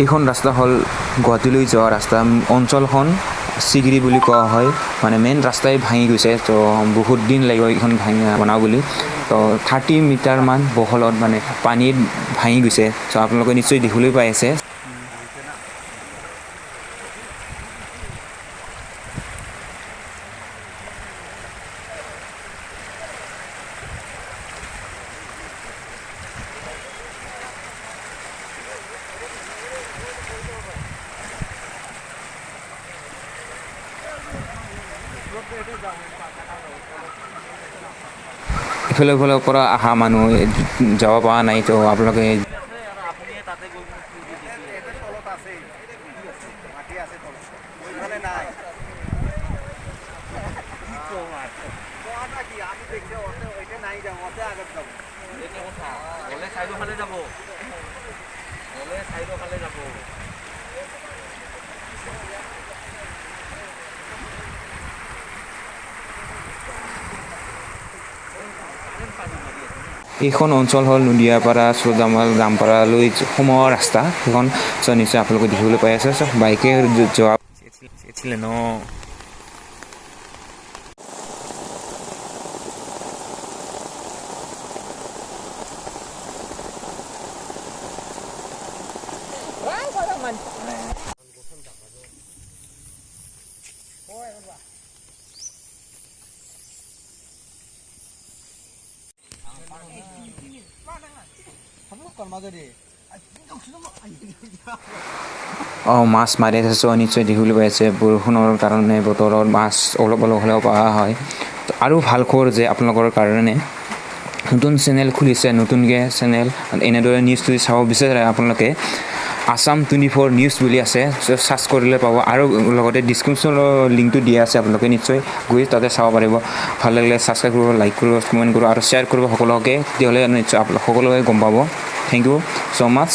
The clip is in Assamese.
এইখন ৰাস্তা হ'ল গুৱাহাটীলৈ যোৱা ৰাস্তা অঞ্চলখন চিগিৰি বুলি কোৱা হয় মানে মেইন ৰাস্তাই ভাঙি গৈছে তো বহুত দিন লাগিব এইখন বনাও বুলি তো 30 মিটাৰমান বহলত মানে পানীত ভাঙি গৈছে তো আপোনালোকে নিশ্চয় দেখিবলৈ পাই আছে ইফালে পৰা অহা মানুহ যাব পৰা নাই তো আপোনালোকে এইখন অঞ্চল হ'ল নুদিয়াপাৰা চৌদামাল দামপাৰালৈ সোমোৱা ৰাস্তা সেইখন নিশ্চয় আপোনালোকে দেখিবলৈ পাই আছে বাইকে যোৱা ন মাছ মাৰি আছে নিশ্চয় দেখিবলৈ পাই আছে বৰষুণৰ কাৰণে বতৰত মাছ অলপ হ'লেও পোৱা হয় আৰু ভাল খবৰ যে আপোনালোকৰ কাৰণে নতুন চেনেল খুলিছে নতুনকৈ চেনেল এনেদৰে নিউজটো চাব বিচাৰে আপোনালোকে আসাম 24 নিউজ বুলি আছে সাৰ্চ কৰিলে পাব আৰু লগতে ডিছক্ৰিপশ্যনৰ লিংকটো দিয়া আছে আপোনালোকে নিশ্চয় গৈ তাতে চাব পাৰিব ভাল লাগিলে সাবস্ক্ৰাইব কৰিব লাইক কৰিব কমেণ্ট কৰিব আৰু শ্বেয়াৰ কৰিব সকলোকে তেতিয়াহ'লে নিশ্চয় সকলোৱে গম পাব থেংক ইউ ছ' মাছ